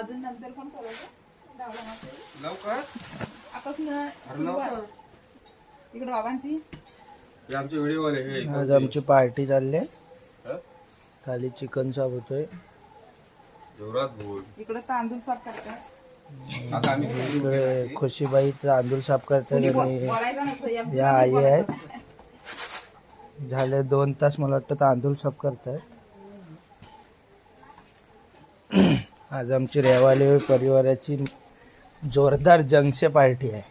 अजून नंतर पण करायचं लवकर इकडे बाबांची आमचे व्हिडिओ वाले हे आज आमची पार्टी चालली आहे. खाली चिकन साफ होतोय. जोरात बोल. इकडे तांदूळ साफ करतात. आता आम्ही इकडे खुशीबाई तांदूळ साफ करतात आणि या आई आहेत. झाले 2 तास मला वाटतं तांदूळ साफ करतायत. आज आमची रेवाले परिवाराची जोरदार जंगशे पार्टी आहे.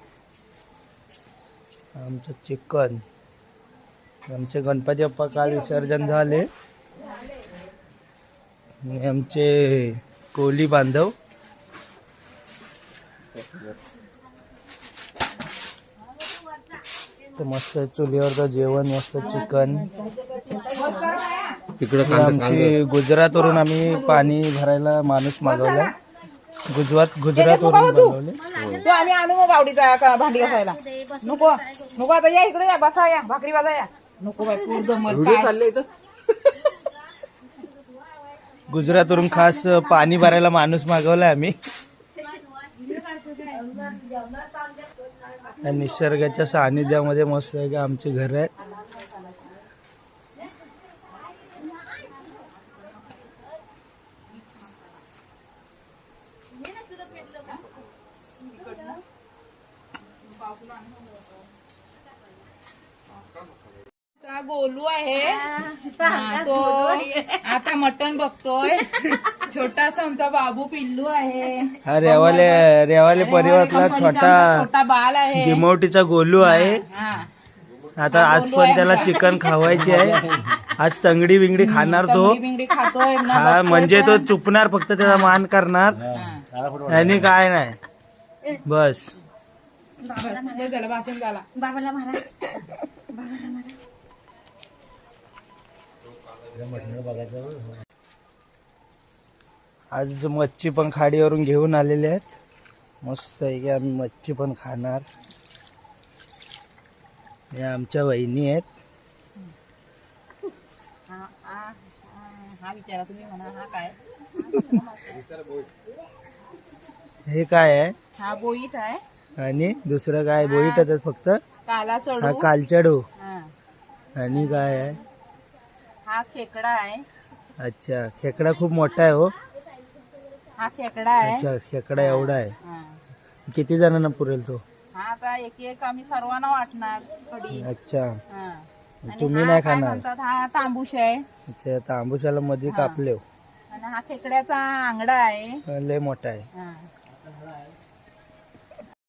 आमचं चिकन. आमचे गणपती बाप्पा काल विसर्जन झाले आणि आमचे कोली बांधव तर मस्त चुलीवर जेवण मस्त चिकन. आमची गुजरातवरून आम्ही पाणी भरायला माणूस मागवला. गुजरातवरून बोलवले. ते आम्ही आणू मग बावडीचा भांडी घासायला. नको नको आता या इकडे या बसा या भाकरी वाजा या. नको बाई पूर जमल चालले गुजरातवरून खास पाणी भरायला माणूस मागवलाय आम्ही. निसर्गाच्या सानिध्यामध्ये मस्त आहे का आमचे घर आहे. गोलू आहे तो आता मटण बघतोय. छोटासा आमचा बाबू पिल्लू आहे. हा रेवाले परिवारातला छोटा बाल आहे. गिमोटीचा गोलू आहे. आता आज पण त्याला चिकन खावायची आहे. आज तंगडी बिंगडी खाणार तो. खातोय हा म्हणजे तो चुपणार फक्त त्याचा मान करणार आणि काय नाही बस. झालं भाषण झाला. बाबाला मारा. आज मच्छी पण खाडीवरून घेऊन आलेले आहेत. मस्त आहे की आम्ही मच्छी पण खाणार. हे आमच्या वहिनी आहेत. हा विचारा तुम्ही म्हणा. हा काय हे काय आहे. हा बोईट आहे. आणि दुसरं काय बोईटच फक्त. काला हा चढू. कालचडू. हा. आणि काय आहे. हा खेकडा आहे. अच्छा खेकडा खूप मोठा आहे हो. हा खेकडा आहे. अच्छा खेकडा एवढा आहे. हा. किती जणांना पुरेल तो. हा आता एक एक आम्ही सर्वांना वाटणार कढी. अच्छा हा. आणि तुम्ही हा नाही काय खाणार. म्हणतात, हा तांबूस आहे. अच्छा तांबूशाला मध्ये कापले. आणि हा खेकड्याचा आंगडा आहे. लय मोठा आहे. हा.